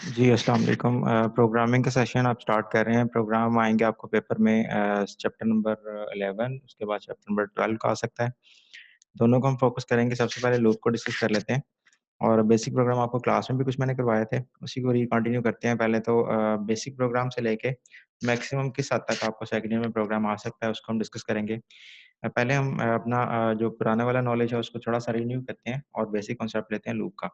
जी, अस्सलाम वालेकुम। प्रोग्रामिंग का सेशन आप स्टार्ट कर रहे हैं। प्रोग्राम आएँगे आपको पेपर में चैप्टर नंबर 11 उसके बाद चैप्टर नंबर 12 का आ सकता है। दोनों को हम फ़ोकस करेंगे। सबसे पहले लूप को डिस्कस कर लेते हैं और बेसिक प्रोग्राम आपको क्लास में भी कुछ मैंने करवाए थे, उसी को कंटिन्यू करते हैं। पहले तो बेसिक प्रोग्राम से लेके मैक्सिमम किस हद तक आपको सेकंड ईयर में प्रोग्राम आ सकता है, उसको हम डिस्कस करेंगे। पहले हम अपना जो पुराना वाला नॉलेज है, उसको थोड़ा-सा रिन्यू करते हैं और बेसिक कॉन्सेप्ट लेते हैं लूप का।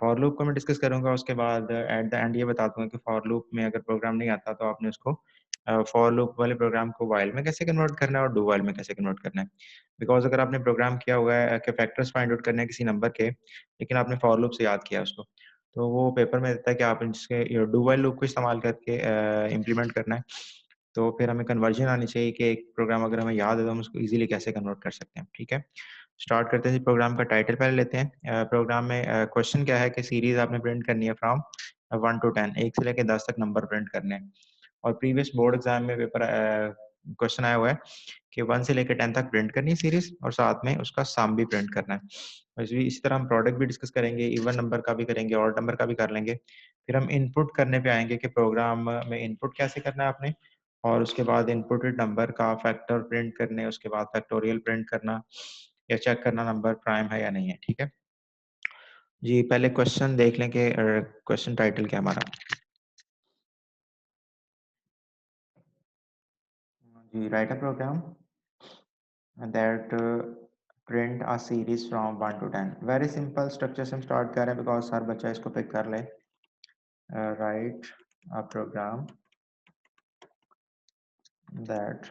फॉर लूप को मैं डिस्कस करूँगा, उसके बाद एट द एंड ये बता दूँगा कि फॉर लूप में अगर प्रोग्राम नहीं आता तो आपने उसको फॉर लूप वाले प्रोग्राम को व्हाइल में कैसे कन्वर्ट करना है और डू व्हाइल में कैसे कन्वर्ट करना है। बिकॉज़ अगर आपने प्रोग्राम किया हुआ है कि फैक्टर्स फाइंड आउट करने हैं किसी नंबर के, लेकिन आपने फॉर लूप से याद किया उसको, तो वो पेपर में देता है कि आप इसके डू व्हाइल लूप को इस्तेमाल करके इम्प्लीमेंट करना है। तो फिर हमें कन्वर्जन आनी चाहिए कि एक प्रोग्राम अगर हमें याद है तो हम उसको ईज़िली कैसे कन्वर्ट कर सकते हैं, ठीक है? स्टार्ट करते हैं जी। प्रोग्राम का टाइटल पहले लेते हैं। प्रोग्राम में क्वेश्चन क्या है कि सीरीज़ आपने प्रिंट करनी है फ्रॉम 1 टू 10, 1 से लेके 10 तक नंबर प्रिंट करने हैं। और प्रीवियस बोर्ड एग्ज़ाम में क्वेश्चन आया हुआ है कि 1 से लेके 10 तक प्रिंट करनी है सीरीज़ और साथ में उसका सम भी प्रिंट करना है। और इसी तरह हम प्रोडक्ट भी डिस्कस करेंगे, इवन नंबर का भी करेंगे, ऑड नंबर का भी कर लेंगे। फिर हम इनपुट करने पे आएँगे कि प्रोग्राम में इनपुट कैसे करना है आपने, और उसके बाद इनपुटेड नंबर का फैक्टर प्रिंट करने, उसके बाद फैक्टोरियल प्रिंट करना या चेक करना नंबर प्राइम है या नहीं है, ठीक है? जी, पहले क्वेश्चन देख लें कि क्वेश्चन टाइटल क्या है हमारा? जी, write a program that print a series from 1 to 10। Very simple structure से हम स्टार्ट कर रहे हैं बिकॉज़ हर बच्चा इसको पिक कर ले। Write a program that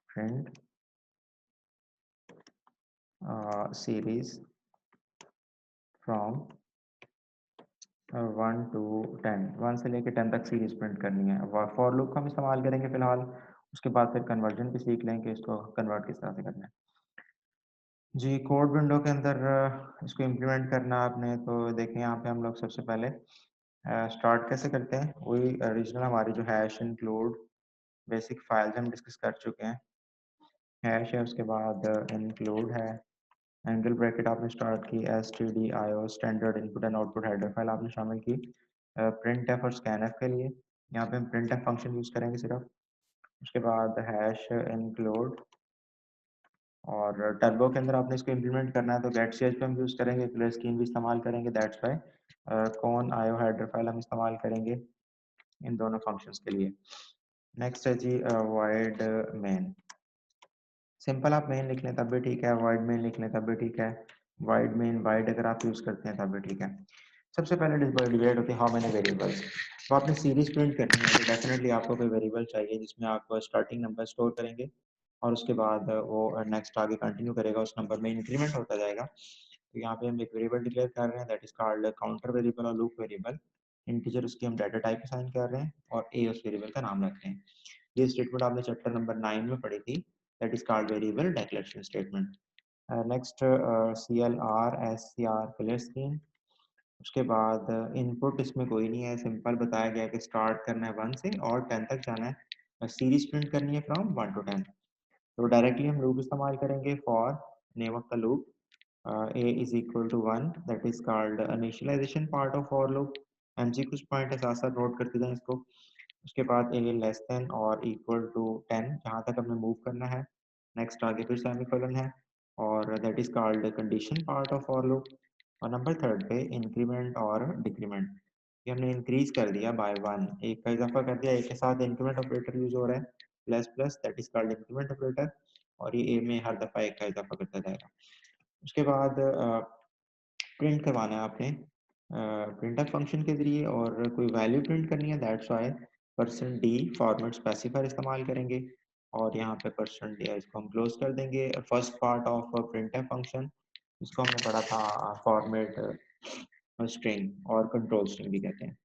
print series from 1 to 10, 1 से लेके 10 तक सीरीज प्रिंट करनी है। फॉर लूप का हम इस्तेमाल करेंगे फिलहाल, उसके बाद फिर कन्वर्जन भी सीख लें कि इसको कन्वर्ट किस तरह से करना है। जी, कोड विंडो के अंदर इसको इम्प्लीमेंट करना आपने, तो देखें यहाँ पे हम लोग सबसे पहले स्टार्ट कैसे करते हैं, वही ओरिजिनल हमारी जो हैश इंक्लूड बेसिक फाइल्स हम डिस्कस कर चुके हैं। हैश है, उसके बाद इंक्लूड है, एंगल ब्रैकेट आपने स्टार्ट की, stdio standard input and output header file आपने शामिल की, प्रिंट एफ और स्कैन एफ के लिए यहाँ पे हम प्रिंट एफ फंक्शन यूज़ करेंगे सिर्फ। उसके बाद हैश इंक्लूड, और टर्बो के अंदर आपने इसको इम्प्लीमेंट करना है तो गेट सी एच पे हम यूज़ करेंगे, क्लियर स्क्रीन भी इस्तेमाल करेंगे, दैट्स वाई कौन आयो हेडर फाइल हम इस्तेमाल करेंगे इन दोनों फंक्शंस के लिए। नेक्स्ट है जी वॉइड मेन। सिंपल आप मेन लिख लें तब भी ठीक है, वॉइड मेन लिख लें तब भी ठीक है, वॉइड मेन वाइड अगर आप यूज़ करते हैं तब भी ठीक है। सबसे पहले डिवाइड होती है हाउ मेनी वेरिएबल्स। तो आपने सीरीज प्रिंट करनी है तो डेफिनेटली आपको कोई वेरिएबल चाहिए जिसमें आप स्टार्टिंग नंबर स्टोर करेंगे और उसके बाद वो नेक्स्ट आगे कंटिन्यू करेगा, उस नंबर में इंक्रीमेंट होता जाएगा। तो यहाँ पे हम एक वेरिएबल डिक्लेयर कर रहे हैं that is called counter variable और लूप वेरिएबल। इंटीजर उसकी हम डाटा टाइप असाइन कर रहे हैं और ए उस वेरिएबल का नाम रख रहे हैं। ये स्टेटमेंट आपने चैप्टर नंबर 9 में पढ़ी थी, that is called variable declaration statement. Next CLR SCR clear screen. उसके बाद इनपुट इसमें कोई नहीं है, सिंपल बताया गया है कि स्टार्ट करना है 1 से और 10 तक जाना है, सीरीज प्रिंट करनी है फ्रॉम 1 टू 10। तो डायरेक्टली हम लूप इस्तेमाल करेंगे for name of the loop a is equal to 1, that is called initialization part of for loop। MCQs point है, साथ साथ नोट करते जाएं इसको। उसके बाद a लेस देन और इक्वल टू 10 जहाँ तक हमें मूव करना है। नेक्स्ट आगे फिर सेमीकोलन है और that is called condition part of for loop. और नंबर थर्ड पे इंक्रीमेंट और डिक्रीमेंट, ये हमने इंक्रीज कर दिया बाय 1, एक का इजाफा कर दिया, एक के साथ इंक्रीमेंट ऑपरेटर यूज हो रहा है, plus plus that is called increment operator, और ये ए में हर दफा एक का इजाफा करता जाएगा। उसके बाद प्रिंट करवाना है आपने प्रिंटफ फंक्शन के जरिए और कोई वैल्यू प्रिंट करनी है, that's Y %d format specifier इस्तेमाल करेंगे और यहाँ पे %d इसको हम क्लोज कर देंगे। First part of printf function, इसको हमने पढ़ा था फॉर्मेट स्ट्रिंग और कंट्रोल स्ट्रिंग भी कहते हैं।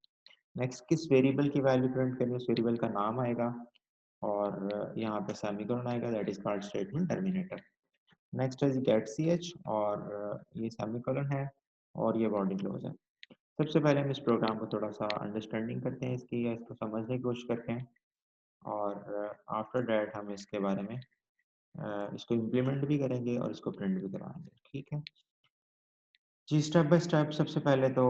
नेक्स्ट किस वेरिएबल की वैल्यू प्रिंट करनी है, उस वेरिएबल का नाम आएगा और यहाँ पे सेमीकोलन आएगा, that is called statement terminator. Next है गेट सी एच और ये सेमीकोलन है और ये बॉडी क्लोज है। सबसे पहले हम इस प्रोग्राम को थोड़ा सा अंडरस्टैंडिंग करते हैं इसकी, या इसको समझने की कोशिश करते हैं और आफ्टर दैट हम इसके बारे में इसको इम्प्लीमेंट भी करेंगे और इसको प्रिंट भी कराएंगे, ठीक है जी। स्टेप बाय स्टेप सबसे पहले तो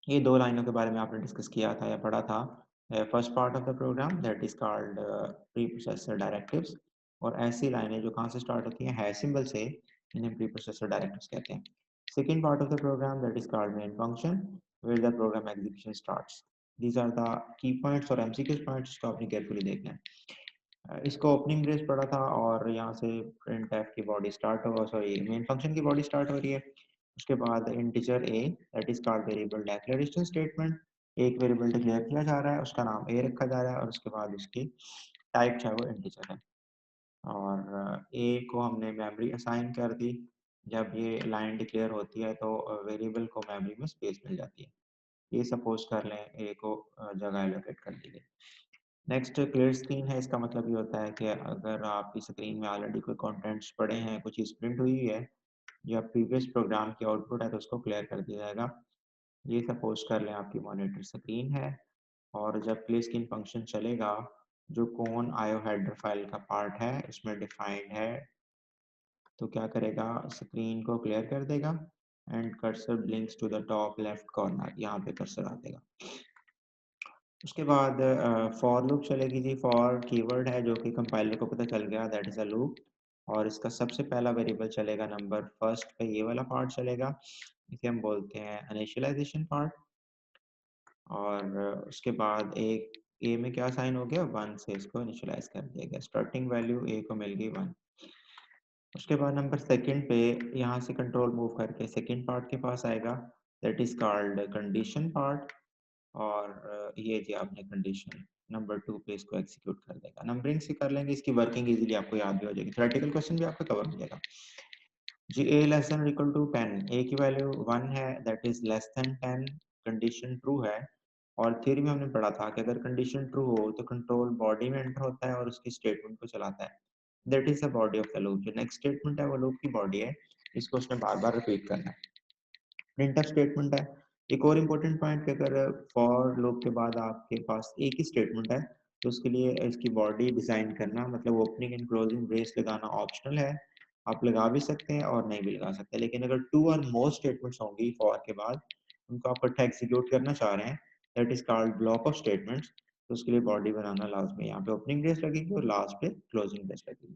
ये 2 लाइनों के बारे में आपने डिस्कस किया था या पढ़ा था। First part of the program that is called preprocessor directives, और ऐसी लाइनें जो कहाँ से स्टार्ट होती हैं, है सिंबल से, इन्हें प्री प्रोसेसर डायरेक्टिव्स कहते हैं। Second part of the program that is called main function where the program execution starts. These are the key points और एमसीक्यूज़ पॉइंट्स, इसको आपने केयरफुली देखना है। इसको ओपनिंग ब्रेस पढ़ा था, और यहाँ से प्रिंटफ की बॉडी स्टार्ट होगा, सॉरी मेन फंक्शन की बॉडी स्टार्ट हो रही है। उसके बाद integer a that is called variable declaration statement, एक वेरिएबल डिक्लेयर किया जा रहा है, उसका नाम ए रखा जा रहा है, और उसके बाद उसकी टाइप जो है वो इंटीजर है, और ए को हमने मेमोरी असाइन कर दी। जब ये लाइन डिक्लेयर होती है तो वेरिएबल को मेमोरी में स्पेस मिल जाती है। ये सपोज कर लें ए को जगह एलोकेट कर दी गई। नेक्स्ट क्लियर स्क्रीन है, इसका मतलब ये होता है कि अगर आपकी स्क्रीन में ऑलरेडी कोई कंटेंट्स पड़े हैं, कुछ चीज़ प्रिंट हुई है या प्रीवियस प्रोग्राम की आउटपुट है, तो उसको क्लियर कर दिया जाएगा। ये सपोज कर लें आपकी मॉनिटर स्क्रीन है, और जब क्लियर स्क्रीन फंक्शन चलेगा, जो कौन आयो हेडर फाइल का पार्ट है उसमें डिफाइंड है, तो क्या करेगा, स्क्रीन को क्लियर कर देगा and cursor blinks to the top left corner, यहाँ पे कर्सर आ जाएगा। उसके बाद फॉर लूप चलेगी जी। फॉर कीवर्ड है जो कि कंपाइलर को पता चल गया, दैट इज़ अ लूप, और इसका सबसे पहला वेरिएबल चलेगा नंबर फर्स्ट पे, ये वाला पार्ट चलेगा, इसे हम बोलते हैं इनिशियलाइजेशन पार्ट। और उसके बाद एक ए में क्या साइन हो गया, 1 से इसको इनिशियलाइज कर दिया गया, स्टार्टिंग वैल्यू ए को मिल गई 1। उसके बाद नंबर सेकंड पे यहाँ से कंट्रोल मूव करके सेकंड पार्ट के पास आएगा, that is called condition part, और ये जी आपने कंडीशन नंबर 2 पे इसको एग्जीक्यूट कर देगा। नंबरिंग से कर लेंगे, इसकी वर्किंग इजीली आपको याद भी हो जाएगी, थ्योरेटिकल क्वेश्चन भी आपका कवर हो जाएगा। जी ए लेस देन इक्वल टू 10, ए की वैल्यू 1 है, that is less than 10, condition true है। और थ्योरी में हमने पढ़ा था कि अगर कंडीशन ट्रू हो तो कंट्रोल बॉडी में एंटर होता है और उसकी स्टेटमेंट को चलाता है, that is the body of the loop. जो नेक्स्ट स्टेटमेंट है वो लूप की बॉडी है, इसको उसने बार बार रिपीट करना है। प्रिंटफ स्टेटमेंट है। एक और इम्पोर्टेंट पॉइंट कि अगर फॉर लूप के बाद आपके पास एक ही स्टेटमेंट है, तो उसके लिए इसकी बॉडी डिजाइन करना, मतलब ओपनिंग एंड क्लोजिंग ब्रेस लगाना ऑप्शनल है। आप लगा भी सकते हैं और नहीं भी लगा सकते, लेकिन अगर 2 और मोर स्टेटमेंट्स होंगी फॉर के बाद, उनको आप इकट्ठा एग्जीक्यूट करना चाह रहे हैं, that is called block of statements, तो उसके लिए बॉडी बनाना लाजमी है। यहाँ पे ओपनिंग ब्रेस लगेगी और लास्ट पे क्लोजिंग ब्रेस लगेगी।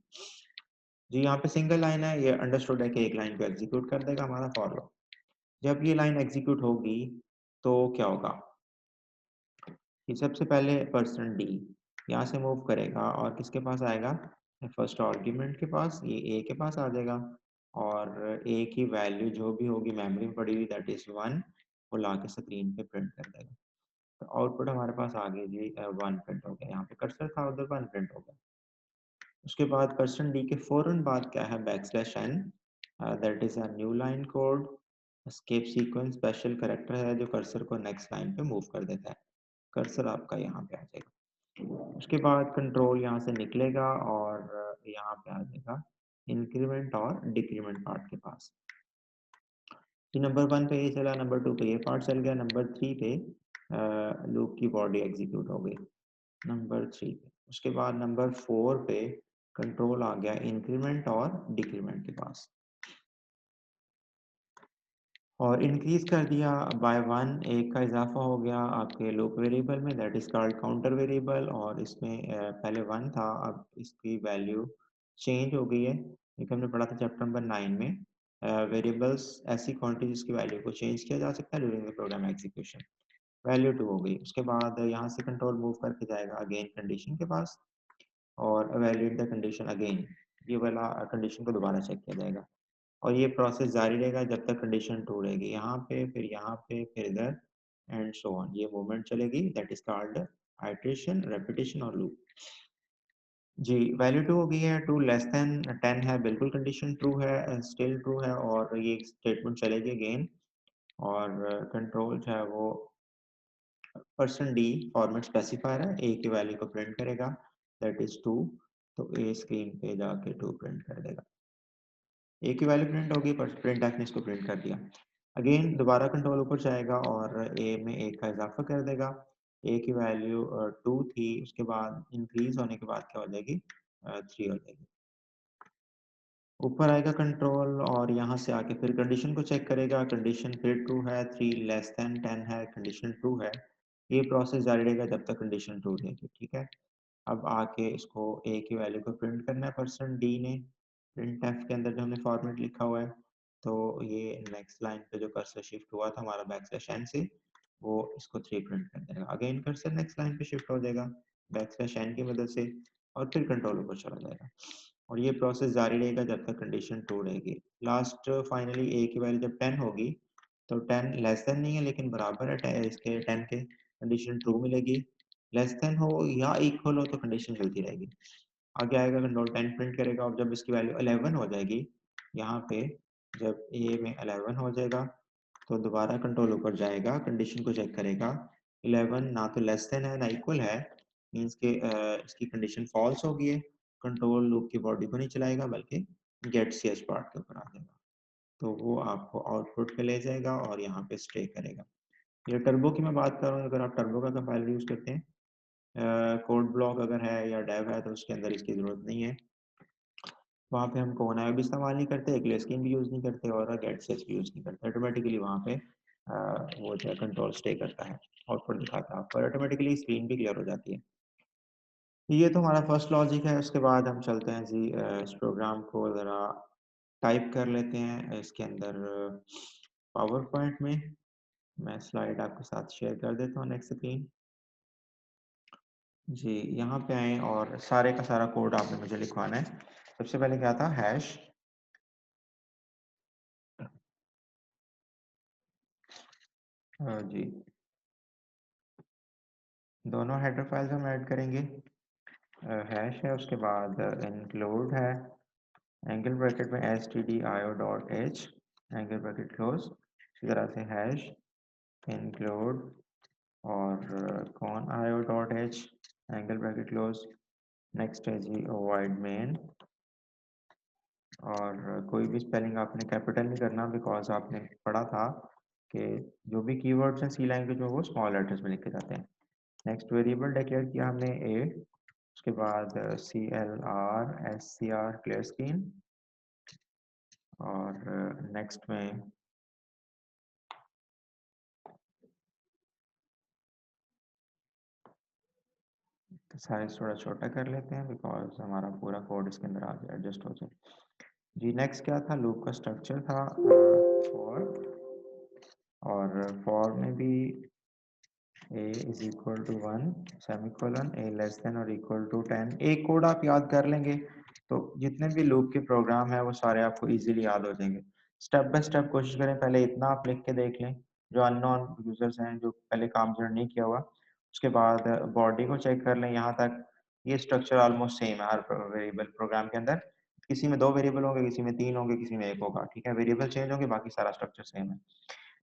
जी यहाँ पे सिंगल लाइन है, ये अंडरस्टूड है कि एक लाइन को एग्जीक्यूट कर देगा हमारा फॉर लूप। जब ये लाइन एग्जीक्यूट होगी तो क्या होगा, ये सबसे पहले पर्सन डी यहाँ से मूव करेगा और किसके पास आएगा, फर्स्ट आर्ग्यूमेंट के पास, ये ए के पास आ जाएगा, और ए की वैल्यू जो भी होगी मेमोरी में पड़ी हुई दैट इज 1, वो ला के स्क्रीन पे प्रिंट कर देगा। तो आउटपुट हमारे पास आ गई जी 1 प्रिंट हो गया, यहाँ पे कर्सर था उधर 1 प्रिंट हो गया। उसके बाद पर्सन डी के फौरन बाद क्या है, backslash n, that is a new line code. Escape sequence special character है जो कर्सर को नेक्स्ट लाइन पे मूव कर देता है, कर्सर आपका यहाँ पे आ जाएगा। उसके बाद कंट्रोल यहाँ से निकलेगा और यहाँ पे आ जाएगा इंक्रीमेंट और डिक्रीमेंट पार्ट के पास। कि नंबर 1 पे ये चला, नंबर 2 पे ये पार्ट चल गया, नंबर 3 पे लूप की बॉडी एग्जीक्यूट हो गई नंबर 3 पे। उसके बाद नंबर 4 पे कंट्रोल आ गया इंक्रीमेंट और डिक्रीमेंट के पास, और इंक्रीज कर दिया बाय 1, एक का इजाफा हो गया आपके लूप वेरिएबल में, that is called counter variable, और इसमें पहले 1 था, अब इसकी वैल्यू चेंज हो गई है। एक हमने पढ़ा था चैप्टर नंबर 9 में, वेरिएबल्स ऐसी क्वांटिटी जिसकी वैल्यू को चेंज किया जा सकता है during the program execution, value 2 हो गई। उसके बाद यहाँ से कंट्रोल मूव करके जाएगा अगेन कंडीशन के पास, और वैलिडेट द कंडीशन अगेन, ये वाला कंडीशन को दोबारा चेक किया जाएगा, और ये प्रोसेस जारी रहेगा जब तक कंडीशन ट्रू रहेगी, यहाँ पे फिर यहाँ पे फिर इधर एंड सो ऑन, ये मूवमेंट चलेगी, that is called iteration, repetition और लूप। जी वैल्यू 2 हो गई है, 2 लेस देन 10 है, बिल्कुल कंडीशन ट्रू है, स्टिल ट्रू है, और ये स्टेटमेंट चलेगी अगेन, और कंट्रोल जो है वो पर्सन डी फॉर्मेट स्पेसिफायर है, ए की वैल्यू को प्रिंट करेगा, दैट इज 2, तो ए स्क्रीन पे जाके 2 प्रिंट कर देगा। ए की वैल्यू प्रिंट होगी पर प्रिंट एफ ने इसको प्रिंट कर दिया। अगेन दोबारा कंट्रोल ऊपर जाएगा और ए में एक का इजाफा कर देगा, ए की वैल्यू 2 थी, उसके बाद इंक्रीज होने के बाद क्या हो जाएगी, 3 हो जाएगी। ऊपर आएगा कंट्रोल और यहाँ से आके फिर कंडीशन को चेक करेगा। कंडीशन फिर ट्रू है, 3 लेस देन 10 है, कंडीशन ट्रू है। ये प्रोसेस जारी रहेगा जब तक कंडीशन ट्रू रहेगी, ठीक है। अब आके इसको ए की वैल्यू को प्रिंट करना है परसेंट डी ने, प्रिंट एफ के अंदर जो हमने फॉर्मेट लिखा हुआ है। तो ये नेक्स्ट लाइन पे जो कर्सर शिफ्ट हुआ था हमारा बैक स्लैश एन से, वो इसको 3 प्रिंट कर देगा। अगेन कर्सर नेक्स्ट लाइन पे शिफ्ट हो जाएगा बैक स्लैश एन की मदद से, और फिर कंट्रोल ऊपर चला जाएगा। और ये प्रोसेस जारी रहेगा जब तक कंडीशन ट्रू रहेगी। लास्ट फाइनली ए की वैल्यू जब 10 होगी, तो 10 लेस देन नहीं है लेकिन बराबर है इसके 10 के, कंडीशन ट्रू मिलेगी। लेस देन हो या इक्वल हो तो कंडीशन चलती रहेगी। आगे आएगा कंट्रोल 10 प्रिंट करेगा, और जब इसकी वैल्यू 11 हो जाएगी, यहाँ पे जब ए में 11 हो जाएगा तो दोबारा कंट्रोल ऊपर जाएगा, कंडीशन को चेक करेगा। 11 ना तो लेस देन है ना इक्वल है, मीन्स के इसकी कंडीशन फॉल्स होगी है। कंट्रोल लूप की बॉडी को नहीं चलाएगा बल्कि गेट सी एच पार्ट के ऊपर आ जाएगा, तो वो आपको आउटपुट पे ले जाएगा और यहाँ पे स्टे करेगा। ये टर्बो की मैं बात कर रहा हूँ, अगर आप टर्बो का कंपाइलर यूज करते हैं, कोड ब्लॉक अगर है या डेव है तो उसके अंदर इसकी ज़रूरत नहीं है। वहाँ पे हम कोना भी इस्तेमाल नहीं करते, ग्लेस्किन भी यूज़ नहीं करते और गेट सेच भी यूज़ नहीं करते। ऑटोमेटिकली वहाँ पे वो जो है कंट्रोल स्टे करता है, आउटपुट दिखाता है आपको, और ऑटोमेटिकली स्क्रीन भी क्लियर हो जाती है। ये तो हमारा फर्स्ट लॉजिक है। उसके बाद हम चलते हैं जी, इस प्रोग्राम को ज़रा टाइप कर लेते हैं इसके अंदर पावर पॉइंट में। मैं स्लाइड आपके साथ शेयर कर देता हूँ नेक्स्ट स्क्रीन। जी, यहाँ पे आएँ और सारे का सारा कोड आपने मुझे लिखवाना है। सबसे पहले क्या था, हैश जी, दोनों हेडर फाइल्स हम ऐड करेंगे। हैश है, उसके बाद इंक्लूड है, एंगल ब्रैकेट में stdio.h, एंगल ब्रैकेट क्लोज। इसी तरह से हैश इंक्लूड और कौन io.h, angle bracket close. Next है जी वाइड मेन, और कोई भी स्पेलिंग आपने कैपिटल नहीं करना, बिकॉज आपने पढ़ा था कि जो भी कीवर्ड्स हैं सी लैंग्वेज में वो स्मॉल लेटर्स में लिखे जाते हैं। नेक्स्ट वेरिएबल डिक्लेयर किया हमने ए, उसके बाद CLR SCR क्लियर स्क्रीन, और नेक्स्ट में साइज थोड़ा छोटा कर लेते हैं बिकॉज हमारा पूरा कोड इसके अंदर आ जाए, एडजस्ट हो जाए। जी नेक्स्ट क्या था, लूप का स्ट्रक्चर था फॉर, और फॉर में भी a is equal to 1 semicolon, a less than और इक्वल टू 10। एक कोड आप याद कर लेंगे तो जितने भी लूप के प्रोग्राम है वो सारे आपको इजीली याद हो जाएंगे। स्टेप बाय स्टेप कोशिश करें, पहले इतना आप लिख के देख लें, जो अननोन यूजर्स हैं जो पहले काम जो नहीं किया हुआ, उसके बाद बॉडी को चेक कर लें। यहाँ तक ये स्ट्रक्चर ऑलमोस्ट सेम है हर वेरिएबल प्रोग्राम के अंदर। किसी में 2 वेरिएबल होंगे, किसी में 3 होंगे, किसी में 1 होगा, ठीक है। वेरिएबल चेंज होंगे, बाकी सारा स्ट्रक्चर सेम है।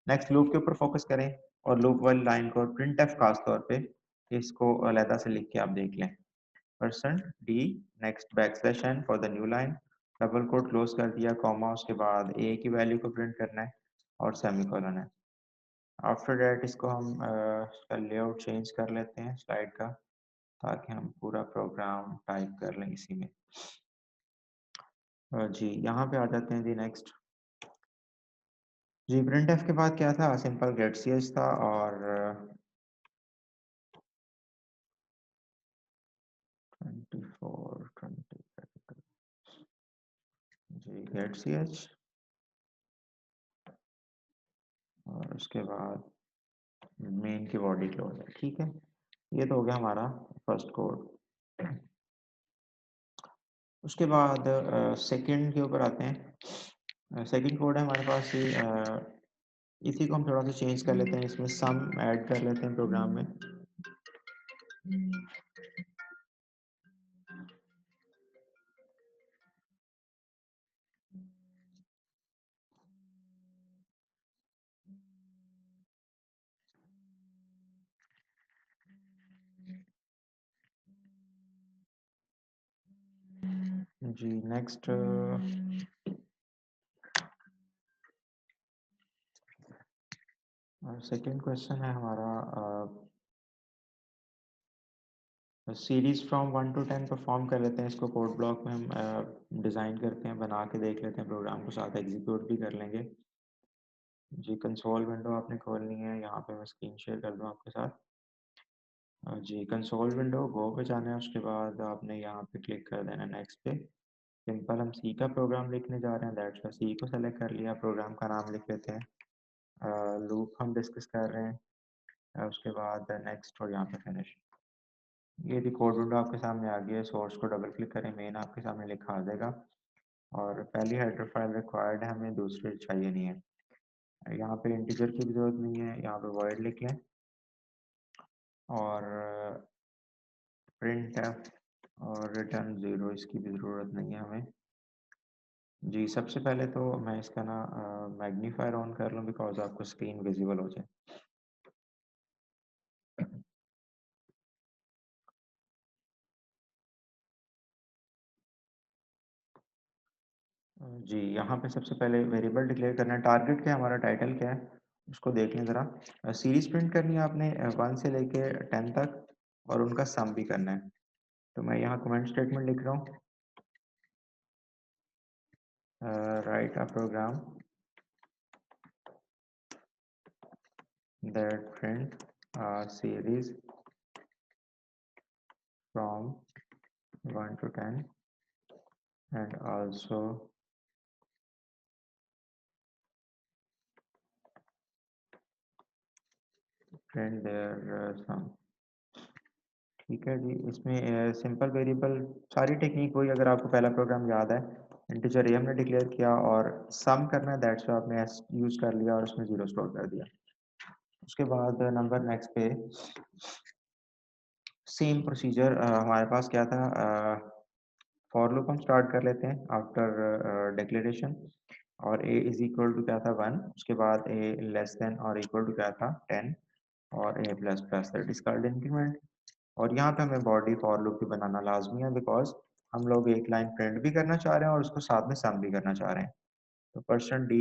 नेक्स्ट लूप के ऊपर फोकस करें और लूप वाली लाइन को प्रिंट एफ खास तौर पे इसको अलहदा से लिख के आप देख लें। Percent d, next backslash n for the new line, double quote close कर दिया, कॉमा, उसके बाद ए की वैल्यू को प्रिंट करना है और सेमीकोलन है। आफ्टर दैट इसको हम इसका लेआउट चेंज कर लेते हैं स्लाइड का, ताकि हम पूरा प्रोग्राम टाइप कर लें इसी में। जी यहाँ पे आ जाते हैं जी नेक्स्ट। जी प्रिंट एफ के बाद क्या था, सिंपल गेट सी एच था, और 24 20 जी गेट सी एच, और उसके बाद मेन की बॉडी क्लोज है, ठीक है। ये तो हो गया हमारा फर्स्ट कोड। उसके बाद सेकंड के ऊपर आते हैं। सेकंड कोड है हमारे पास ये, इसी को हम थोड़ा सा चेंज कर लेते हैं, इसमें सम ऐड कर लेते हैं प्रोग्राम में। जी नेक्स्ट सेकंड क्वेश्चन है हमारा, सीरीज फ्रॉम 1 to 10 परफॉर्म कर लेते हैं, इसको कोड ब्लॉक में हम डिज़ाइन करते हैं, बना के देख लेते हैं, प्रोग्राम को साथ एग्जीक्यूट भी कर लेंगे। जी, कंसोल विंडो आपने खोलनी है, यहाँ पे मैं स्क्रीन शेयर कर दूँ आपके साथ। जी, कंसोल विंडो गो पे जाना है, उसके बाद आपने यहाँ पे क्लिक कर देना है नेक्स्ट पे। सिंपल हम सी का प्रोग्राम लिखने जा रहे हैं, दैट्स वाई सी को सेलेक्ट कर लिया, प्रोग्राम का नाम लिख लेते हैं। लूप हम डिस्कस कर रहे हैं, उसके बाद नेक्स्ट और यहाँ पे फिनिश। ये रिकॉर्ड विंडो आपके सामने आ गई है, सोर्स को डबल क्लिक करें, मेन आपके सामने लिखा आ जाएगा। और पहली हेडर फाइल रिक्वायर्ड है हमें, दूसरी चाहिए नहीं है। यहाँ पे इंटीजर की भी जरूरत नहीं है, यहाँ पे वॉइड लिख लें और प्रिंट एफ और रिटर्न 0 इसकी भी ज़रूरत नहीं है हमें। जी, सबसे पहले तो मैं इसका ना मैग्नीफायर ऑन कर लूँ बिकॉज आपको स्क्रीन विजिबल हो जाए। जी, यहाँ पे सबसे पहले वेरिएबल डिक्लेयर करना है, टारगेट क्या है हमारा, टाइटल क्या है उसको देख लें ज़रा। सीरीज प्रिंट करनी है आपने 1 से लेके 10 तक और उनका सम भी करना है। तो मैं यहाँ कमेंट स्टेटमेंट लिख रहा हूँ, write a program that print series from 1 to 10 and also print their sum। ठीक है जी, इसमें सिंपल वेरिएबल सारी टेक्निक वही, अगर आपको पहला प्रोग्राम याद है, इंटीजर ए हमने डिक्लेयर किया और सम करना है, दैट्स वाई आपने एस यूज कर लिया और उसमें 0 स्टोर कर दिया। उसके बाद नंबर नेक्स्ट पे सेम प्रोसीजर हमारे पास क्या था, फॉर लूप हम स्टार्ट कर लेते हैं आफ्टर डिक्लेरेशन। और a इज इक्वल टू क्या था 1, उसके बाद a लेस देन और इक्वल टू क्या था 10 और a plus plus that is called increment. और यहाँ पे हमें बॉडी फॉर लूप भी बनाना लाजमी है बिकॉज हम लोग एक लाइन प्रिंट भी करना चाह रहे हैं और उसको साथ में सम भी करना चाह रहे हैं। तो percent d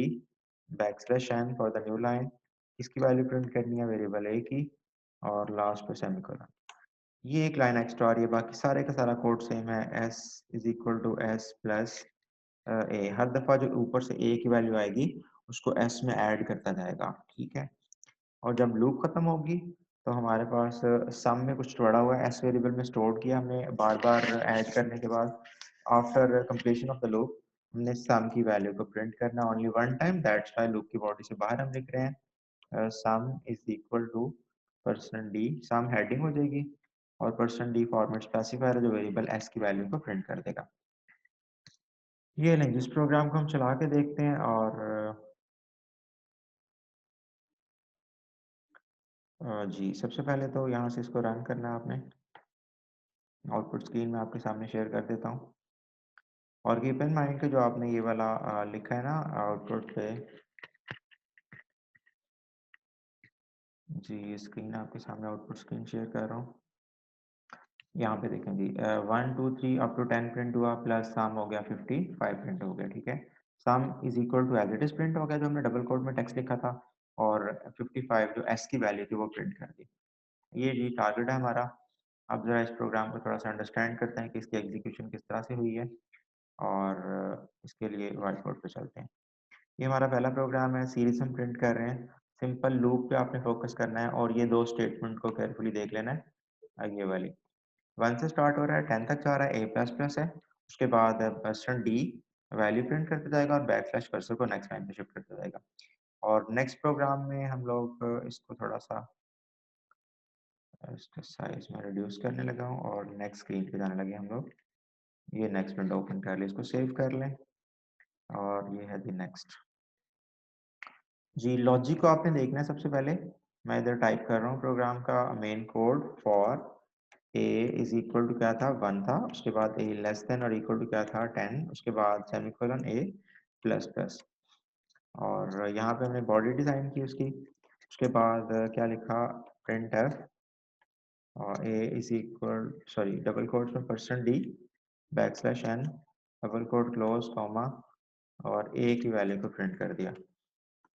backslash n for the new line, इसकी वैल्यू प्रिंट करनी है वेरिएबल ए की और लास्ट पे सेमीकोलन। ये एक लाइन एक्स्ट्रा आ रही है, बाकी सारे का सारा कोड सेम है, s is equal to s plus a, हर दफा जो ऊपर से ए की वैल्यू आएगी उसको एस में ऐड करता जाएगा, ठीक है। और जब लूप खत्म होगी तो हमारे पास सम में कुछ पड़ा हुआ है, एस वेरिएबल में स्टोर किया हमने बार बार ऐड करने के बाद, after completion of the loop हमने सम की वैल्यू को प्रिंट करना only one time, that's why loop की बॉडी से बाहर हम लिख रहे हैं sum is equal to percent d, sum heading हो जाएगी और परसेंट डी फॉर्मेट स्पेसिफायर है जो वेरिएबल एस की वैल्यू को प्रिंट कर देगा। ये नहीं, जिस प्रोग्राम को हम चला के देखते हैं और जी, सबसे पहले तो यहाँ से इसको रन करना है आपने। आउटपुट स्क्रीन में आपके सामने शेयर कर देता हूँ। और कीप इन माइंड कि जो आपने ये वाला लिखा है ना आउटपुट पे, जी स्क्रीन आपके सामने आउटपुट स्क्रीन शेयर कर रहा हूँ। यहाँ पे देखें जी 1 2 3 अप टू 10 प्रिंट हुआ प्लस सम हो गया 55 प्रिंट हो गया, ठीक है। Sum is equal to as it is print हो गया जो हमने डबल कोट में टेक्स्ट लिखा था, और 55 जो एस की वैल्यू थी वो प्रिंट कर दी। ये जी टारगेट है हमारा। अब जरा इस प्रोग्राम को थोड़ा सा अंडरस्टैंड करते हैं कि इसकी एग्जीक्यूशन किस तरह से हुई है, और इसके लिए व्हाइट बोर्ड पे चलते हैं। ये हमारा पहला प्रोग्राम है, सीरीज हम प्रिंट कर रहे हैं, सिंपल लूप पे आपने फोकस करना है और ये दो स्टेटमेंट को केयरफुली देख लेना है। ये वाली 1 से स्टार्ट हो रहा है 10 तक जा रहा है, ए प्लस प्लस है, उसके बाद पर्सन डी वैल्यू प्रिंट करते जाएगा और बैक स्लैश कर्सर को नेक्स्ट लाइन पे शिफ्ट करते जाएगा। और नेक्स्ट प्रोग्राम में हम लोग इसको थोड़ा सा इसका साइज में रिड्यूस करने लगा हूँ और नेक्स्ट स्क्रीन पे जाने लगे हम लोग। ये नेक्स्ट विंडो ओपन कर ले, इसको सेव कर लें और ये है दी नेक्स्ट। जी, लॉजिक को आपने देखना है सबसे पहले। मैं इधर टाइप कर रहा हूँ प्रोग्राम का main code for a is equal to क्या था 1 था, उसके बाद ए लेस देन और इक्वल टू क्या था 10, उसके बाद सेमीकोलन ए प्लस प्लस। और यहाँ पे हमने बॉडी डिजाइन की उसकी, उसके बाद क्या लिखा printf a is equal sorry double quote में percent d backslash n double quote close comma और ए की वैल्यू को प्रिंट कर दिया।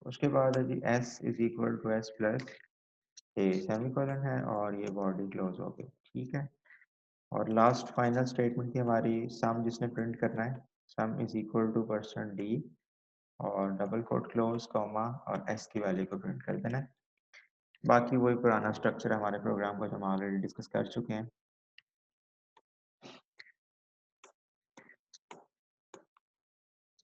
उसके बाद है जी s is equal to s plus a semicolon है और ये बॉडी क्लोज हो गई, ठीक है। और लास्ट फाइनल स्टेटमेंट थी हमारी सम जिसने प्रिंट करना है, sum is equal to percent D और डबल कोट क्लोज कॉमा और एस की वैल्यू को प्रिंट कर देना है। बाकी वही पुराना स्ट्रक्चर है हमारे प्रोग्राम का जो हम ऑलरेडी डिस्कस कर चुके हैं।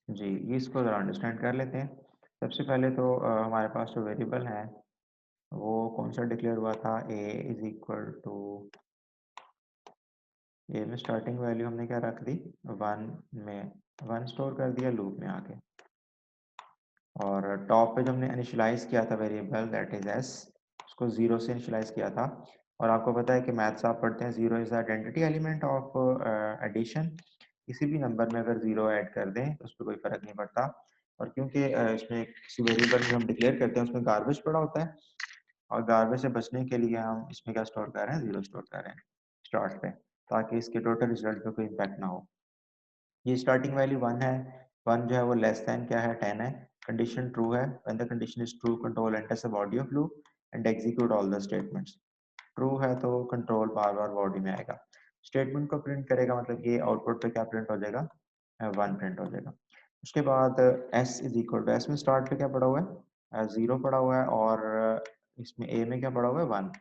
जी, इसको ज़रा अंडरस्टैंड कर लेते हैं। सबसे पहले तो हमारे पास जो वेरिएबल है वो कौन सा डिक्लेयर हुआ था, ए इज इक्वल टू, ए में स्टार्टिंग वैल्यू हमने क्या रख दी, 1 में 1 स्टोर कर दिया लूप में आके, और टॉप पे जो हमने इनिशियलाइज किया था वेरिएबल दैट इज एस, उसको 0 से इनिशियलाइज किया था। और आपको पता है कि मैथ्स आप पढ़ते हैं, 0 is the identity element of addition. किसी भी नंबर में अगर 0 ऐड कर दें तो उस पर कोई फर्क नहीं पड़ता। और क्योंकि इसमें किसी वेरिएबल में हम डिक्लेयर करते हैं उसमें गार्बेज पड़ा होता है, और गार्बेज से बचने के लिए हम इसमें क्या स्टोर कर रहे हैं, 0 स्टोर कर रहे हैं स्टार्ट पे, ताकि इसके टोटल रिजल्ट पे कोई इम्पैक्ट ना हो। ये स्टार्टिंग वैल्यू 1 है, 1 जो है वो लेस देन क्या है, 10 है। कंडीशन ट्रू है, when the condition is true control enters the body of loop and execute all the statements. True है तो कंट्रोल बार बार बॉडी में आएगा, स्टेटमेंट को प्रिंट करेगा, मतलब ये आउटपुट पे क्या प्रिंट हो जाएगा, 1 प्रिंट हो जाएगा। उसके बाद s is equal to, s में स्टार्ट पे क्या पड़ा हुआ है, 0 पड़ा हुआ है, और इसमें ए में क्या पड़ा हुआ है, 1।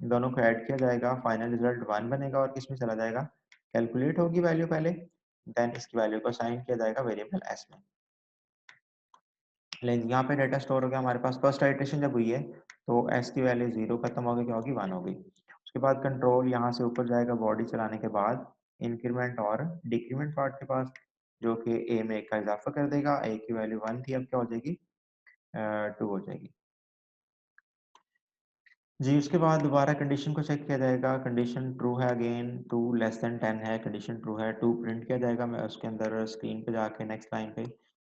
इन दोनों को ऐड किया जाएगा, फाइनल रिजल्ट 1 बनेगा, और किस में चला जाएगा, कैलकुलेट होगी वैल्यू पहले, देन इसकी वैल्यू को असाइन किया जाएगा वेरिएबल एस में। लेकिन यहाँ पे डाटा स्टोर हो गया हमारे पास, फर्स्ट आइट्रेशन जब हुई है तो एस की वैल्यू 0 खत्म हो गई, क्या होगी, 1 हो गई। उसके बाद कंट्रोल यहाँ से ऊपर जाएगा बॉडी चलाने के बाद इंक्रीमेंट और डिक्रीमेंट पार्ट के पास, जो कि ए में 1 का इजाफा कर देगा, ए की वैल्यू 1 थी, अब क्या हो जाएगी, 2 हो जाएगी। जी, उसके बाद दोबारा कंडीशन को चेक किया जाएगा, कंडीशन ट्रू है, अगेन 2 लेस देन 10 है, कंडीशन ट्रू है, 2 प्रिंट किया जाएगा मैं उसके अंदर स्क्रीन पे जाके नेक्स्ट लाइन पे,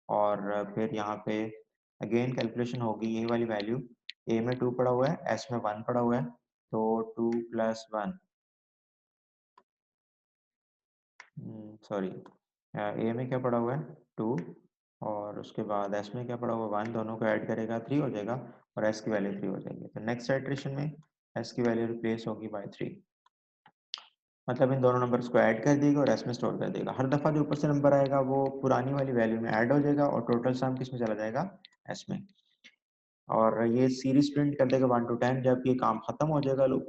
और फिर यहाँ पे अगेन कैलकुलेशन होगी, यही वाली वैल्यू, ए में 2 पड़ा हुआ है, एस में 1 पड़ा हुआ है, तो 2 प्लस 1, सॉरी, ए में क्या पड़ा हुआ है, 2, और उसके बाद एस में क्या पड़ा हुआ है, 1, दोनों को ऐड करेगा 3 हो जाएगा, और एस की वैल्यू 3 हो जाएगी। तो नेक्स्ट आइट्रेशन में एस की वैल्यू रिप्लेस होगी बाय 3, मतलब इन दोनों नंबर्स को ऐड कर देगा और एस में स्टोर कर देगा। हर दफ़ा जो ऊपर से नंबर आएगा वो पुरानी वाली वैल्यू में ऐड हो जाएगा, और टोटल सम किस में चला जाएगा, एस में। और ये सीरीज प्रिंट कर देगा 1 to 10, जब ये काम खत्म हो जाएगा, लूप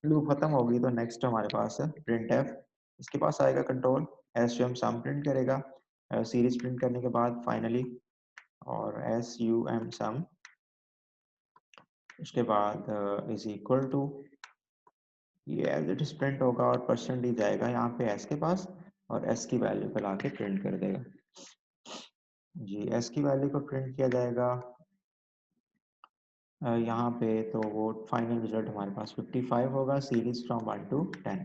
लूप खत्म होगी, तो नेक्स्ट हमारे पास है प्रिंट एफ, इसके पास आएगा कंट्रोल एस जो हम सम प्रिंट करेगा सीरीज प्रिंट करने के बाद फाइनली, और एस यू एम सम, उसके बाद इज इक्वल टू, ये एज इट इज प्रिंट होगा, और परसेंट डी जाएगा यहाँ पे एस के पास, और एस की वैल्यू पे लाके प्रिंट कर देगा। जी, एस की वैल्यू को प्रिंट किया जाएगा यहाँ पे, तो वो फाइनल रिजल्ट हमारे पास 55 होगा, सीरीज फ्रॉम 1 to 10।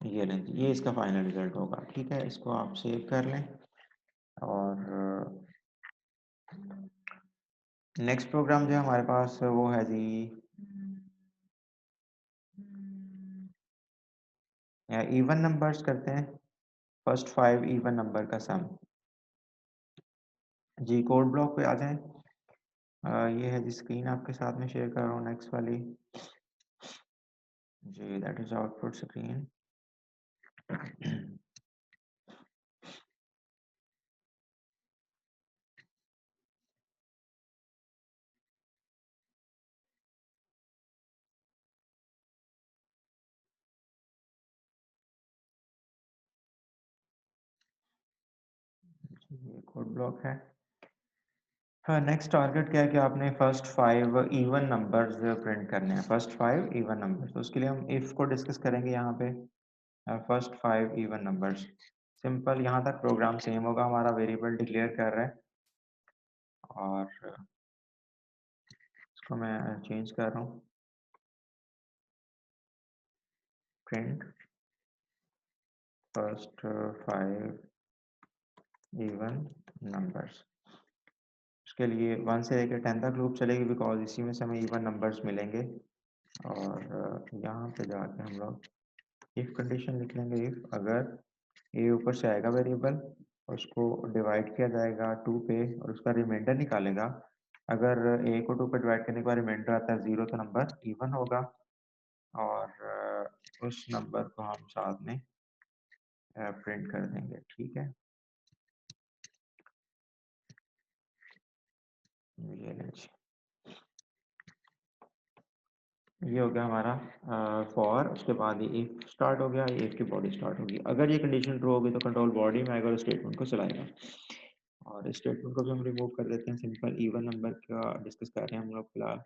ये लें, ये इसका फाइनल रिजल्ट होगा, ठीक है, इसको आप सेव कर लें। और नेक्स्ट प्रोग्राम जो है हमारे पास वो है जी, इवन नंबर्स करते हैं, फर्स्ट 5 इवन नंबर का सम। जी, कोड ब्लॉक पे आ जाएं। ये है जी स्क्रीन आपके साथ में शेयर कर रहा हूँ, नेक्स्ट वाली, जी दैट इज आउटपुट स्क्रीन। ये कोड ब्लॉक है। हाँ, नेक्स्ट टारगेट क्या है कि आपने फर्स्ट 5 इवन नंबर्स प्रिंट करने हैं, फर्स्ट 5 इवन नंबर्स, तो उसके लिए हम इफ को डिस्कस करेंगे यहाँ पे, फर्स्ट 5 इवन नंबर्स। सिंपल, यहाँ तक प्रोग्राम सेम होगा, हमारा वेरिएबल डिक्लेयर कर रहा है, और इसको मैं चेंज कर रहा हूँ, प्रिंट फर्स्ट 5 इवन नंबर्स। उसके लिए 1 से लेकर 10 तक लूप चलेगी, बिकॉज इसी में से हमें इवन नंबर्स मिलेंगे। और यहाँ पे जाके हम लोग इफ कंडीशन लिख लेंगे, इफ अगर ए ऊपर से आएगा वेरिएबल, उसको डिवाइड किया जाएगा 2 पे, और उसका रिमाइंडर निकालेगा, अगर ए को 2 पे डिवाइड करने के बाद रिमाइंडर आता है 0 तो नंबर इवन होगा, और उस नंबर को हम साथ में प्रिंट कर देंगे। ठीक है, ये लें जी। ये हो गया हमारा फॉर, उसके बाद ये इफ स्टार्ट हो गया, ये इफ की बॉडी स्टार्ट होगी। अगर ये कंडीशन ट्रू होगी तो कंट्रोल बॉडी में आएगा और स्टेटमेंट को चलाएगा। और स्टेटमेंट को भी हम रिमूव कर देते हैं, सिंपल इवन नंबर का डिस्कस कर रहे हैं हम लोग फिलहाल।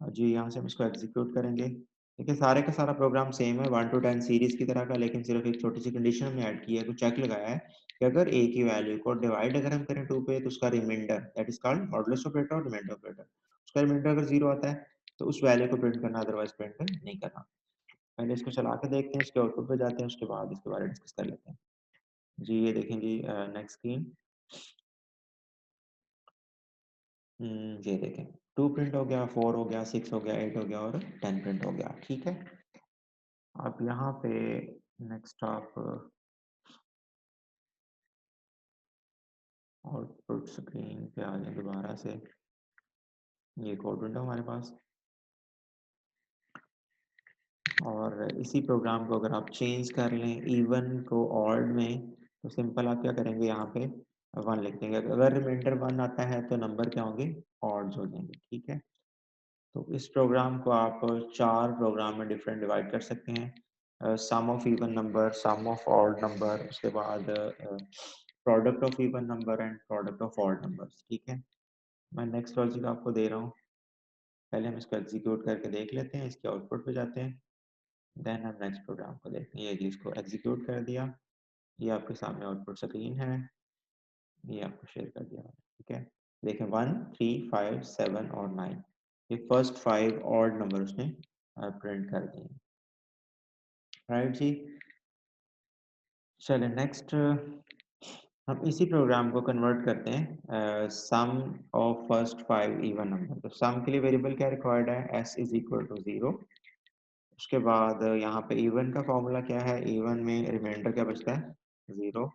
जी, यहाँ से हम इसको एग्जीक्यूट करेंगे। देखिए सारे का सारा प्रोग्राम सेम है 1 टू 10 सीरीज की तरह का, लेकिन सिर्फ एक छोटी सी कंडीशन हमने ऐड की है, कुछ चेक लगाया है कि अगर ए की वैल्यू को डिवाइड अगर हम करें 2 पे तो उसका remainder that is called modulus operator और रिमाइंडर ऑपरेटर, उसका रिमाइंडर अगर 0 आता है तो उस वैल्यू को प्रिंट करना, अदरवाइज प्रिंट नहीं करना। पहले इसको चला के देखते हैं, इसके आउटपुट पे जाते हैं, उसके बाद इसके बारे में डिस्कस कर लेते हैं। जी ये देखें जी, नेक्स्ट स्क्रीन। ये देखें 2 प्रिंट हो गया, 4 हो गया, 6 हो गया, 8 हो गया और 10 प्रिंट हो गया। ठीक है, अब यहाँ पे नेक्स्ट आप आउटपुट स्क्रीन पे आ जाए दोबारा से। ये कोड विंडो हमारे पास, और इसी प्रोग्राम को अगर आप चेंज कर लें इवन को ऑड में, तो सिंपल आप क्या करेंगे, यहाँ पे 1 लिख देंगे। अगर रिमाइंडर 1 आता है तो नंबर क्या होंगे, ऑड्स हो जाएंगे। ठीक है, तो इस प्रोग्राम को आप 4 प्रोग्राम में डिफरेंट डिवाइड कर सकते हैं। Sum of even number, sum of odd number, उसके बाद product of even number and product of odd numbers. ठीक है, मैं नेक्स्ट लॉजिक आपको दे रहा हूँ, पहले हम इसको एग्जीक्यूट करके देख लेते हैं, इसके आउटपुट पे जाते हैं, देन हम नेक्स्ट प्रोग्राम को देखते हैं। ये जी इसको एग्जीक्यूट कर दिया, ये आपके सामने आउटपुट स्क्रीन है, ये आपको शेयर कर दिया। ठीक है, देखें 1 3 5 7 और 9, ये फर्स्ट 5 ऑड नंबर उसने प्रिंट कर दिए। राइट जी, चलिए नेक्स्ट हम इसी प्रोग्राम को कन्वर्ट करते हैं sum of first 5 even number. तो सम के लिए वेरिएबल क्या रिक्वायर्ड है, s इज इक्वल टू 0। उसके बाद यहाँ पे इवन का फॉर्मूला क्या है, इवन में रिमाइंडर क्या बचता है, 0।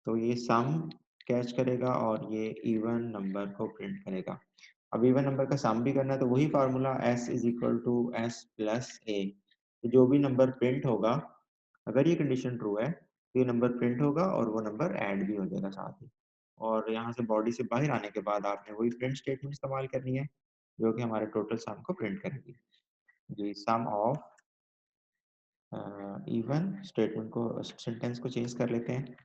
तो ये सम कैच करेगा और ये इवन नंबर को प्रिंट करेगा। अब इवन नंबर का सम भी करना है तो वही formula s is equal to s plus a। जो भी नंबर प्रिंट होगा, अगर ये कंडीशन ट्रू है तो ये नंबर प्रिंट होगा और वो नंबर ऐड भी हो जाएगा साथ ही। और यहाँ से बॉडी से बाहर आने के बाद आपने वही प्रिंट स्टेटमेंट इस्तेमाल करनी है जो कि हमारे टोटल सम को प्रिंट करेगी। जी, सम ऑफ इवन स्टेटमेंट को, सेंटेंस को चेंज कर लेते हैं,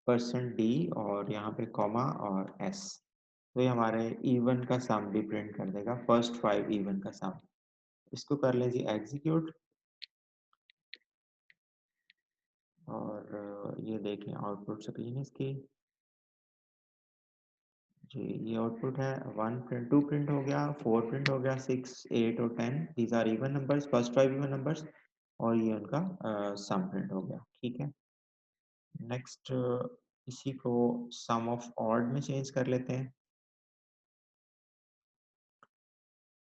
%d और यहाँ पे कॉमा और s। तो ये हमारे इवन का सम भी प्रिंट कर देगा, फर्स्ट 5 इवन का सम। इसको कर लें जी एग्जीक्यूट, और ये देखें आउटपुट स्क्रीन इसकी। जी ये आउटपुट है 1 प्रिंट, 2 प्रिंट हो गया, 4 प्रिंट हो गया, 6 8 और 10 these are even numbers, first 5 even numbers, और ये उनका सम प्रिंट हो गया। ठीक है, नेक्स्ट इसी को सम ऑफ ऑड में चेंज कर लेते हैं।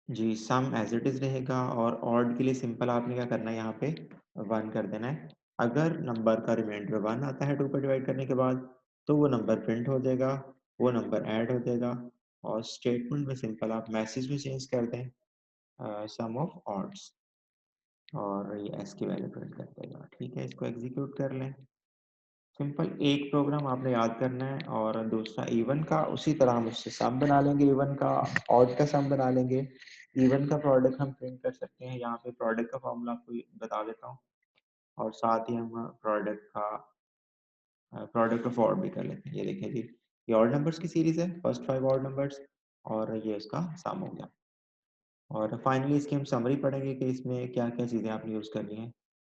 जी, सम एज इट इज रहेगा और ऑड के लिए सिंपल आपने क्या करना है, यहाँ पे 1 कर देना है। अगर नंबर का रिमाइंडर 1 आता है 2 पे डिवाइड करने के बाद, तो वो नंबर प्रिंट हो जाएगा, वो नंबर ऐड हो जाएगा। और स्टेटमेंट में सिंपल आप मैसेज में चेंज कर दें सम ऑफ ऑड्स, और ये एस की वैल्यू प्रिंट कर देगा। ठीक है, इसको एग्जीक्यूट कर लें। सिंपल एक प्रोग्राम आपने याद करना है, और दूसरा इवन का उसी तरह हम उससे सम बना लेंगे, इवन का ऑड का सम बना लेंगे। इवन का प्रोडक्ट हम प्रिंट कर सकते हैं, यहाँ पे प्रोडक्ट का फॉर्मूला आपको बता देता हूँ, और साथ ही हम प्रोडक्ट ऑफ ऑड भी कर लेते हैं। ये देखें जी, ये ऑड नंबर्स की सीरीज है, फर्स्ट 5 ऑड नंबर्स, और ये इसका सम हो गया। और फाइनली इसकी हम समरी पढ़ेंगे कि इसमें क्या क्या चीज़ें आपने यूज़ करनी है।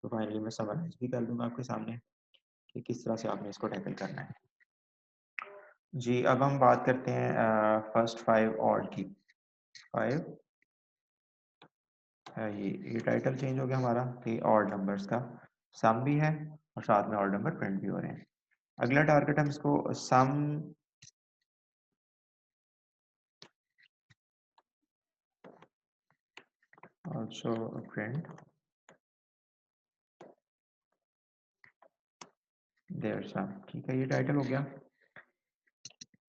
तो फाइनली मैं समराइज भी कर दूंगा आपके सामने कि किस तरह से आपने इसको टैकल करना है। जी, अब हम बात करते हैं फर्स्ट 5 ऑड की। 5 ये टाइटल चेंज हो गया हमारा कि ऑड नंबर्स का सम भी है और साथ में ऑड नंबर प्रिंट भी हो रहे हैं। अगला टारगेट हम इसको सम ऑल्सो प्रिंट देयर सम। ठीक है, ये टाइटल हो गया।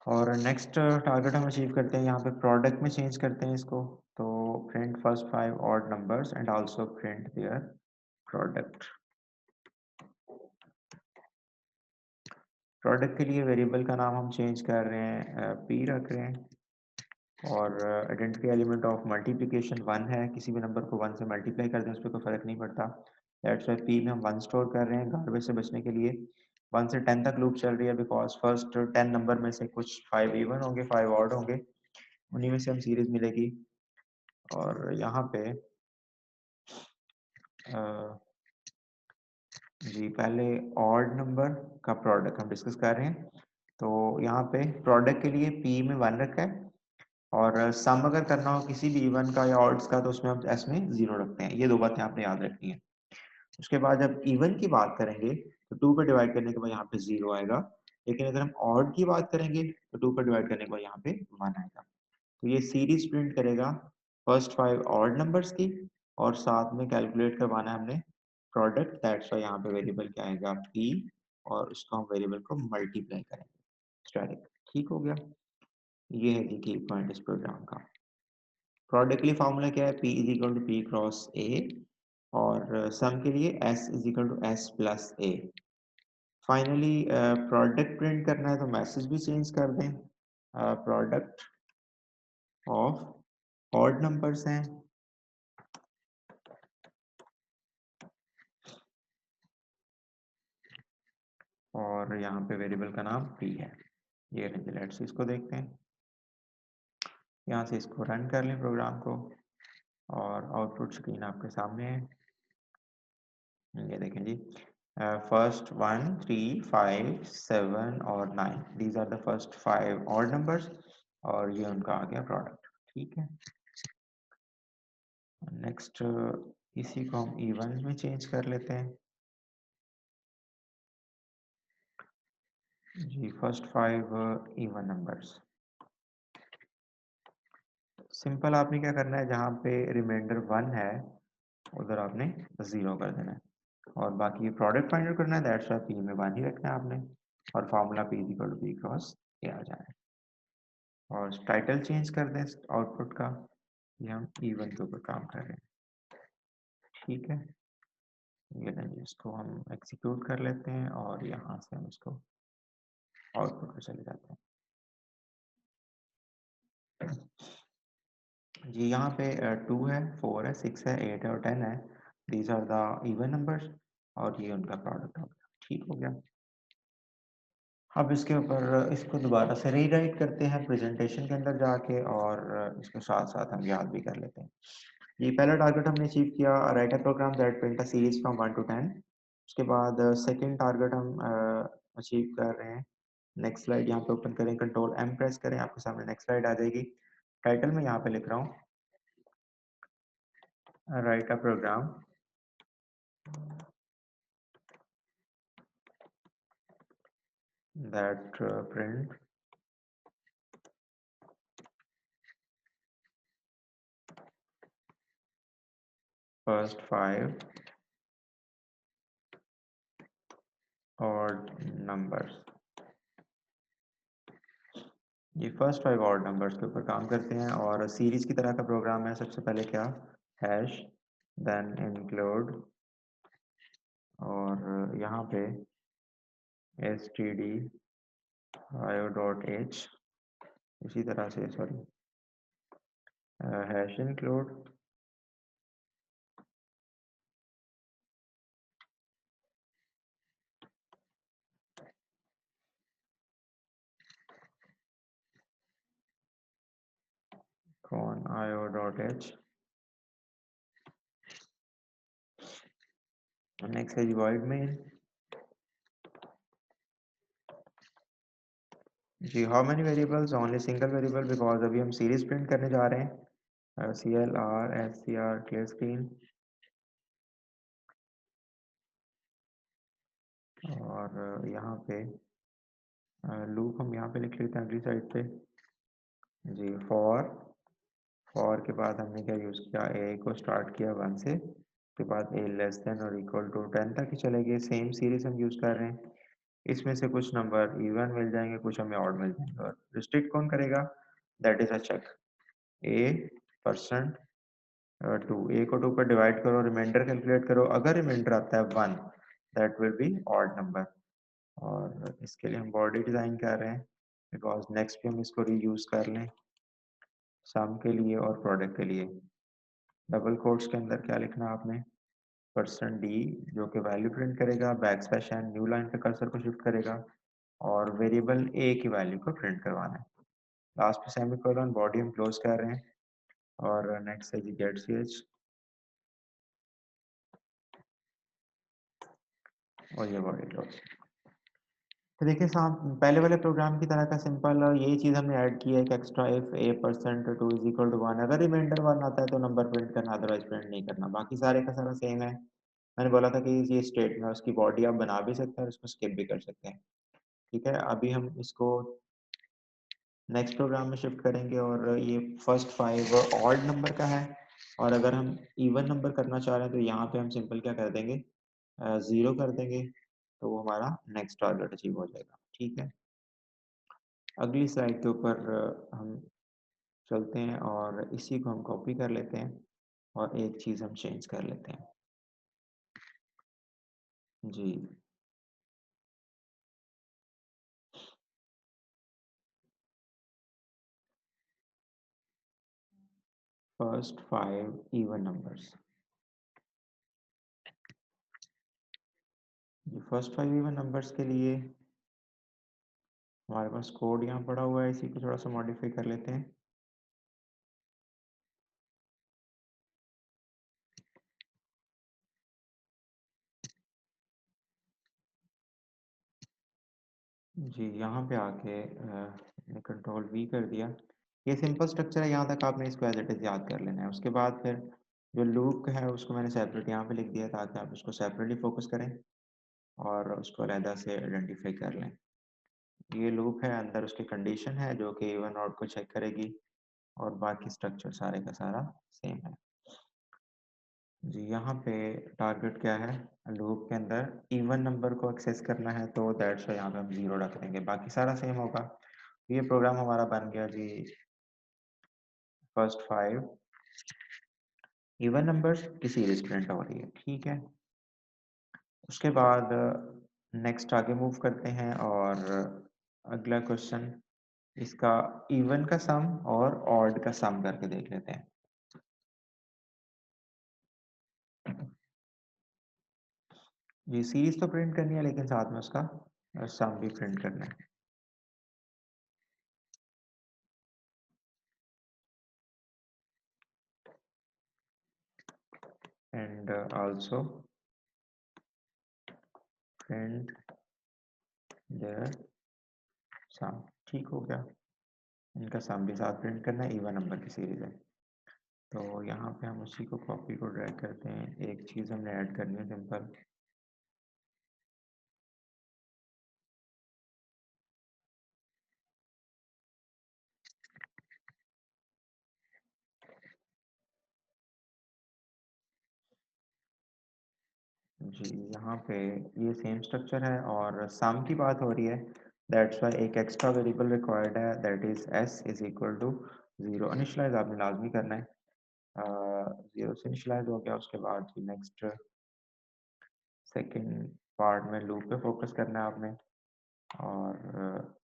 और नेक्स्ट टारगेट हम अचीव करते हैं, यहाँ पे प्रोडक्ट में चेंज करते हैं इसको। तो print first 5 odd numbers and also print their product. Product के लिए वेरिएबल का नाम हम चेंज कर रहे हैं, p रख रहे हैं और आइडेंटिटी एलिमेंट ऑफ मल्टीप्लिकेशन 1 है, किसी भी नंबर को 1 से मल्टीप्लाई कर दें उस पर कोई फर्क नहीं पड़ता। दैट्स वाई p में हम 1 स्टोर कर रहे हैं गार्बेज से बचने के लिए। 1 से 10 तक लूप चल रही है बिकॉज फर्स्ट 10 नंबर में से कुछ 5 इवन होंगे, 5 ऑड होंगे, उन्हीं में से हम सीरीज मिलेगी। और यहाँ पे जी पहले ऑड नंबर का प्रोडक्ट हम डिस्कस कर रहे हैं। तो यहाँ पे प्रोडक्ट के लिए p में 1 रखा है और सम अगर करना हो किसी भी इवन का या ऑड्स का तो उसमें हम s में 0 रखते हैं। ये दो बातें आपने याद रखनी है। उसके बाद जब इवन की बात करेंगे तो 2 पे डिवाइड करने के बाद यहाँ पे 0 आएगा, लेकिन अगर हम ऑड की बात करेंगे तो 2 पे डिवाइड करने के बाद यहाँ पे 1 आएगा। तो ये सीरीज प्रिंट करेगा फर्स्ट 5 ऑड नंबर्स की और साथ में कैलकुलेट करवाना है हमने प्रोडक्ट। दैट्स वाई यहाँ पे वेरिएबल क्या आएगा p और उसको हम वेरिएबल को मल्टीप्लाई करेंगे स्टैटिक। ठीक हो गया, ये है जी की पॉइंट इस प्रोग्राम का। प्रोडक्ट के लिए फॉर्मूला क्या है, p is equal to p cross a और सम के लिए s is equal to s plus a। Finally product print करना है तो मैसेज भी चेंज कर दें, प्रोडक्ट ऑफ ऑड नंबर्स हैं और यहाँ पे वेरिएबल का नाम p है। ये लेट्स इसको देखते हैं, यहाँ से इसको रन कर लें प्रोग्राम को और आउटपुट स्क्रीन आपके सामने है। ये देखें जी, फर्स्ट 1 3 5 7 और 9 these are the first 5 odd numbers और ये उनका आ गया प्रोडक्ट। ठीक है, नेक्स्ट इसी को हम इवन में चेंज कर लेते हैं जी। फर्स्ट 5 इवन नंबर्स, सिंपल आपने क्या करना है, जहाँ पे रिमाइंडर 1 है उधर आपने 0 कर देना है और बाकी ये प्रोडक्ट फाइंड आउट करना है। दैट्स वाई p में 1 ही रखना है आपने और formula p is equal to p cross a आ जाए और टाइटल चेंज कर दें आउटपुट का, ये हम इवन के ऊपर काम कर रहे हैं। ठीक है, ये नहीं, इसको हम एग्जीक्यूट कर लेते हैं और यहाँ से हम इसको आउटपुट पे चले जाते हैं जी। यहाँ पे 2 है, 4 है, 6 है, 8 है और 10 है। These are the even numbers और ये उनका प्रोडक्ट हो गया। ठीक हो गया, अब इसके ऊपर इसको दोबारा से रीराइट करते हैं प्रेजेंटेशन के अंदर जाके और इसको साथ साथ हम याद भी कर लेते हैं। ये पहला टारगेट हमने अचीव किया, write a program that print a series from 1 to 10। उसके बाद सेकंड टारगेट हम अचीव कर रहे हैं। नेक्स्ट स्लाइड यहाँ पे ओपन करें, कंट्रोल एम प्रेस करें, आपके सामने नेक्स्ट स्लाइड आ जाएगी। टाइटल में यहाँ पे लिख रहा हूँ write a program that print first 5 odd numbers. ये फर्स्ट 5 ऑड नंबर्स के ऊपर काम करते हैं और सीरीज की तरह का प्रोग्राम है। सबसे पहले क्या, हैश देन इंक्लूड और यहाँ पे stdio.h, इसी तरह से सॉरी हैश इंक्लूड कौन io.h। नेक्स्ट है void main जी। How many variables, only single variable because अभी हम सीरीज प्रिंट करने जा रहे हैं। CLR क्लियर स्क्रीन और यहाँ पे लूप हम यहाँ पे लिख लेते हैं अगली साइड पे जी। फॉर के बाद हमने क्या यूज़ किया, ए को स्टार्ट किया 1 से, उसके बाद ए लेस देन और इक्वल टू 10 तक ही चलेंगे। सेम सीरीज हम यूज़ कर रहे हैं, इसमें से कुछ नंबर इवन मिल जाएंगे, कुछ हमें ऑड मिल जाएंगे और रिस्ट्रिक्ट कौन करेगा, that is a check, a percent 2 a को 2 पर डिवाइड करो, रिमाइंडर कैलकुलेट करो, अगर रिमाइंडर आता है 1 that will be odd number. और इसके लिए हम बॉडी डिजाइन कर रहे हैं बिकॉज नेक्स्ट भी हम इसको रीयूज कर लें सम के लिए और प्रोडक्ट के लिए। डबल कोट्स के अंदर क्या लिखना है आपने, %d जो कि वैल्यू प्रिंट करेगा, backslash n new line पे कर्सर को शिफ्ट करेगा और वेरिएबल ए की वैल्यू को प्रिंट करवाना है। लास्ट पे सेमीकोलन, बॉडी हम क्लोज कर रहे हैं और नेक्स्ट है जी गेट ch और ये बॉडी क्लोज। तो देखिए साहब, पहले वाले प्रोग्राम की तरह का सिंपल यही चीज़ हमने ऐड की है कि extra if a percent 2 is equal to 1, अगर रिमाइंडर 1 आता है तो नंबर प्रिंट करना, अदरवाइज प्रिंट नहीं करना। बाकी सारे का सारा सेम है। मैंने बोला था कि ये स्टेटमेंट उसकी बॉडी आप बना भी सकते हैं और इसको स्किप भी कर सकते हैं। ठीक है, अभी हम इसको नेक्स्ट प्रोग्राम में शिफ्ट करेंगे और ये फर्स्ट 5 ऑड नंबर का है और अगर हम इवन नंबर करना चाह रहे हैं तो यहाँ पे हम सिंपल क्या कर देंगे, 0 कर देंगे, तो वो हमारा नेक्स्ट टारगेट अचीव हो जाएगा। ठीक है, अगली स्लाइड के ऊपर हम चलते हैं और इसी को हम कॉपी कर लेते हैं और एक चीज़ हम चेंज कर लेते हैं जी। First 5 even numbers, first 5 even numbers के लिए हमारे पास कोड यहाँ पड़ा हुआ है, इसी को थोड़ा सा मॉडिफाई कर लेते हैं। जी, यहाँ पे आके मैंने कंट्रोल वी कर दिया। ये सिंपल स्ट्रक्चर है, यहाँ तक आपने इसको एज इट इज़ याद कर लेना है। उसके बाद फिर जो लूप है उसको मैंने सेपरेट यहाँ पे लिख दिया ताकि आप उसको सेपरेटली फोकस करें और उसको अलहदा से आइडेंटिफाई कर लें। ये लूप है, अंदर उसकी कंडीशन है जो कि इवन ऑड को चेक करेगी और बाकी स्ट्रक्चर सारे का सारा सेम है। जी, यहाँ पे टारगेट क्या है, लूप के अंदर इवन नंबर को एक्सेस करना है तो दैट्स वाई यहाँ पे हम 0 रख देंगे, बाकी सारा सेम होगा। ये प्रोग्राम हमारा बन गया जी, फर्स्ट 5 इवन नंबर्स की सीरीज प्रिंट हो रही है। ठीक है, उसके बाद नेक्स्ट आगे मूव करते हैं और अगला क्वेश्चन इसका इवन का सम और ऑड का सम करके देख लेते हैं। ये सीरीज तो प्रिंट करनी है लेकिन साथ में उसका सम भी प्रिंट करना है। एंड आल्सो प्रिंट देयर सम। ठीक हो गया, इनका सम भी साथ प्रिंट करना है, इवन नंबर की सीरीज है। तो यहाँ पे हम उसी को कॉपी को ड्रैग करते हैं। एक चीज़ हमने ऐड करनी है सिंपल, जी यहाँ पे ये सेम स्ट्रक्चर है और सम की बात हो रही है, दैट्स वाई एक एक्स्ट्रा वेरिएबल रिक्वायर्ड है that is s is equal to 0। Initialize आपने लाजमी करना है, 0 से इनिशियलाइज हो गया। उसके बाद नेक्स्ट सेकंड पार्ट में लूप पे फोकस करना है आपने और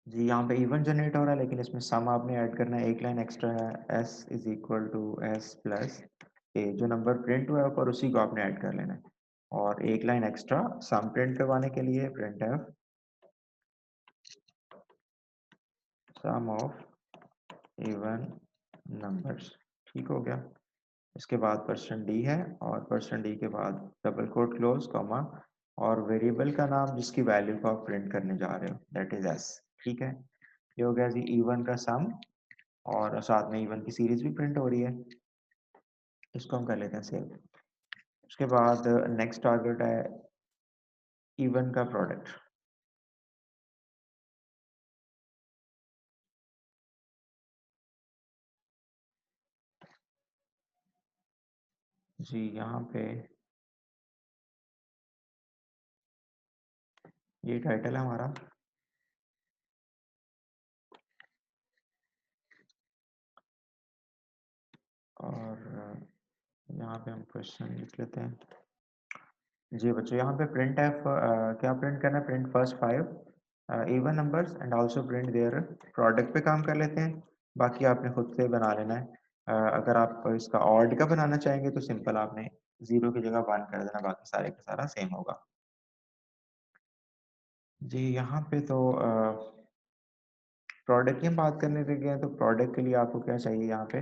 जी यहाँ पे इवन जनरेट हो रहा है लेकिन इसमें सम आपने ऐड करना है, एक लाइन एक्स्ट्रा है, s is equal to s plus a, जो नंबर प्रिंट हुआ है ऊपर उसी को आपने ऐड कर लेना है और एक लाइन एक्स्ट्रा सम प्रिंट करवाने के लिए प्रिंट है सम ऑफ इवन नंबर्स। ठीक हो गया, इसके बाद %d है और %d के बाद डबल कोट क्लोज कॉमा और वेरिएबल का नाम जिसकी वैल्यू को आप प्रिंट करने जा रहे हो दैट इज s। ठीक है, ये हो गया जी इवन का सम और साथ में इवन की सीरीज भी प्रिंट हो रही है। इसको हम कर लेते हैं सेव। उसके बाद नेक्स्ट टारगेट है इवन का प्रोडक्ट। जी यहाँ पे ये टाइटल है हमारा यहाँ पे हम क्वेश्चन लिख लेते हैं। जी बच्चों, यहाँ पे प्रिंट एफ क्या प्रिंट करना है, print first 5 even numbers and also print their product पे काम कर लेते हैं। बाकी आपने खुद से बना लेना है। अगर आप इसका ऑड का बनाना चाहेंगे तो सिंपल आपने 0 की जगह 1 कर देना, बाकी सारे का सारा सेम होगा। जी यहाँ पे तो प्रोडक्ट की हम बात करने लगे हैं, तो प्रोडक्ट के लिए आपको क्या चाहिए यहाँ पे?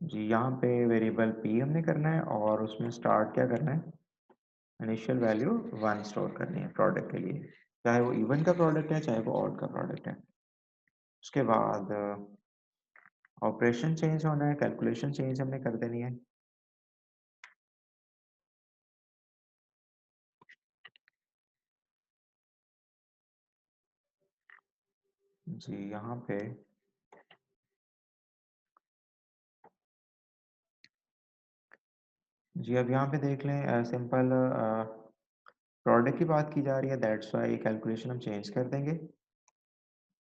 जी यहाँ पे वेरिएबल p हमने करना है और उसमें स्टार्ट क्या करना है, इनिशियल वैल्यू 1 स्टोर करनी है प्रोडक्ट के लिए, चाहे वो इवन का प्रोडक्ट है चाहे वो ऑड का प्रोडक्ट है। उसके बाद ऑपरेशन चेंज होना है, कैलकुलेशन चेंज हमने कर देनी है। जी यहाँ पे जी अब यहाँ पे देख लें, सिंपल प्रोडक्ट की बात की जा रही है, दैट्स वाई कैलकुलेशन हम चेंज कर देंगे।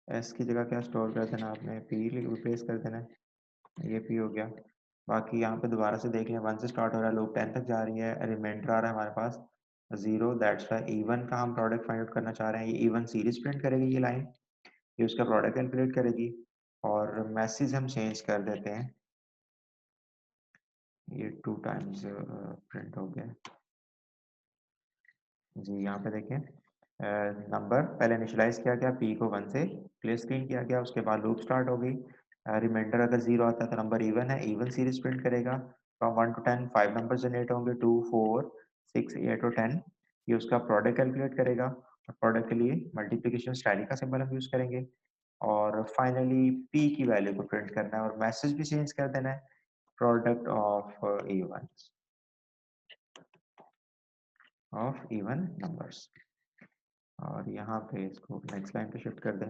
एस की जगह क्या स्टोर कर देना आपने, पी रिप्लेस कर देना है, ये पी हो गया। बाकी यहाँ पे दोबारा से देख लें, 1 से स्टार्ट हो रहा है, लूप 10 तक जा रही है, रिमाइंडर आ रहा है हमारे पास 0, दैट्स वाई इवन का हम प्रोडक्ट फाइंड आउट करना चाह रहे हैं। ये इवन सीरीज प्रिंट करेगी ये लाइन, ये उसका प्रोडक्ट कैलकुलेट करेगी। और मैसेज हम चेंज कर देते हैं, ये 2 टाइम्स प्रिंट हो गया। जी यहाँ पे देखें, नंबर पहले इनिशियलाइज किया गया, पी को 1 से प्लेस स्क्रीन किया गया, उसके बाद लूप स्टार्ट हो गई। रिमाइंडर अगर 0 आता है तो नंबर इवन है, इवन सीरीज प्रिंट करेगा। फ्रॉम 1 to 10 5 नंबर जनरेट होंगे, 2 4 6 8 और 10। ये उसका प्रोडक्ट कैलकुलेट करेगा और प्रोडक्ट के लिए मल्टीप्लिकेशन स्टाइल का सिंबल हम यूज करेंगे। और फाइनली पी की वैल्यू को प्रिंट करना है और मैसेज भी चेंज कर देना है, प्रोडक्ट ऑफ इवन नंबर्स। और यहाँ पे इसको नेक्स्ट लाइन पे शिफ्ट कर दें।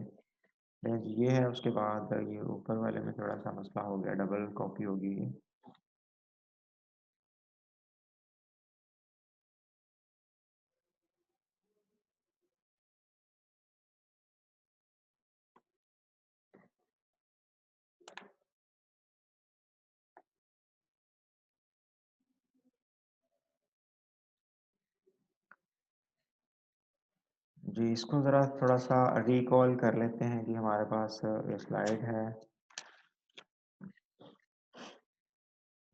रेंज ये है, उसके बाद ये ऊपर वाले में थोड़ा सा मसला हो गया, डबल कॉपी होगी ये। जी इसको ज़रा थोड़ा सा रिकॉल कर लेते हैं कि हमारे पास ये स्लाइड है।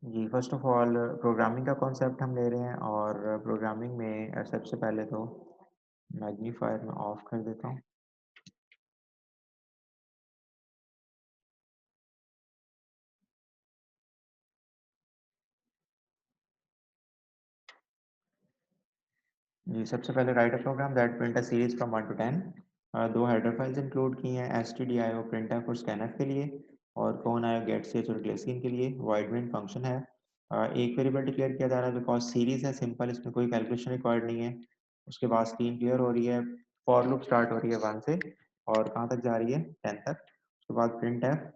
जी फर्स्ट ऑफ ऑल प्रोग्रामिंग का कॉन्सेप्ट हम ले रहे हैं और प्रोग्रामिंग में सबसे पहले तो मैग्नीफायर में ऑफ कर देता हूँ। जी सबसे पहले write a program that print a series from 1 to 10। दो हेडर फाइल्स इंक्लूड की हैं, stdio printf और scanf के लिए, और कौन आयो गेट ch और glesin के लिए। void main फंक्शन है, एक वेरिएबल डिक्लेयर किया जा रहा है बिकॉज सीरीज है, सिंपल, इसमें कोई कैलकुलेशन रिक्वायर्ड नहीं है। उसके बाद स्क्रीन क्लियर हो रही है, फॉर लूप स्टार्ट हो रही है 1 से और कहाँ तक जा रही है, 10 तक। उसके बाद प्रिंट एफ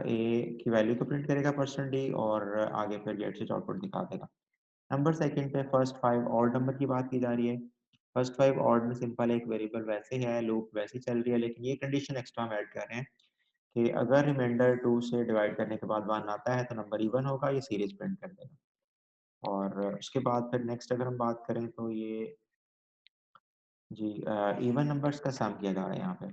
ए की वैल्यू को प्रिंट करेगा %d और आगे फिर गेट से आउटपुट दिखा देगा। नंबर सेकंड पे फर्स्ट 5 ऑड नंबर की बात की जा रही है। फर्स्ट 5 ऑड में सिंपल एक वेरिएबल वैसे है, लूप वैसे चल रही है, लेकिन ये कंडीशन एक्स्ट्रा हम ऐड कर रहे हैं कि अगर रिमाइंडर 2 से डिवाइड करने के बाद 1 आता है तो नंबर इवन होगा, ये सीरीज प्रिंट कर देगा। और उसके बाद फिर नेक्स्ट अगर हम बात करें तो ये जी इवन नंबर्स का सम किया जा रहा है यहाँ पे।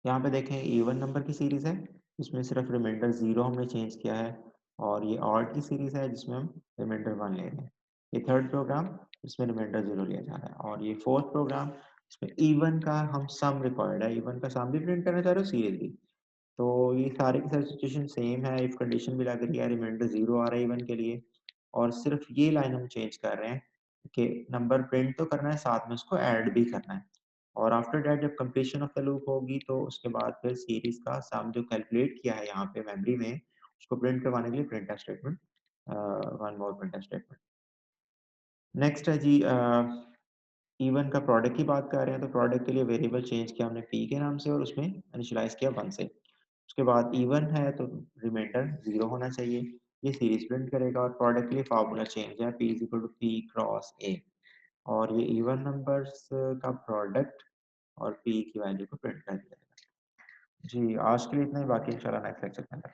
यहाँ पे देखें इवन नंबर की सीरीज है, इसमें सिर्फ रिमाइंडर 0 हमने चेंज किया है, और ये ऑड की सीरीज है जिसमें हम रिमाइंडर 1 ले रहे हैं। ये थर्ड प्रोग्राम इसमें रिमाइंडर 0 लिया जा रहा है, और ये फोर्थ प्रोग्राम इसमें इवन का हम सम रिक्वायर्ड है, इवन का सम भी प्रिंट करना चाह रहे हो, सीरीज भी। तो ये सारे की सारी सिचुएशन सेम है, इफ कंडीशन भी लग रही है, रिमाइंडर 0 आ रहा है इवन के लिए, और सिर्फ ये लाइन हम चेंज कर रहे हैं कि नंबर प्रिंट तो करना है, साथ में उसको ऐड भी करना है। और आफ्टर दैट जब कंप्लीशन ऑफ द लूप होगी तो उसके बाद फिर सीरीज का सम जो कैलकुलेट किया है यहाँ पे मेमोरी में, उसको प्रिंट करवाने के लिए printf statement, one more printf statement. Next है जी इवन का प्रोडक्ट की बात कर रहे हैं, तो प्रोडक्ट के लिए वेरिएबल चेंज किया हमने पी के नाम से और उसमें इनिशियलाइज किया 1 से। उसके बाद इवन है तो रिमाइंडर 0 होना चाहिए। ये सीरीज़ प्रिंट करेगा और प्रोडक्ट के लिए फ़ॉर्मूला चेंज है, P is equal to P cross A और ये इवन नंबर्स का प्रोडक्ट और P की वैल्यू को प्रिंट कर दिया। जी, आज के लिए इतना ही, बाकी इंशाल्लाह नेक्स्ट लेक्चर के अंदर।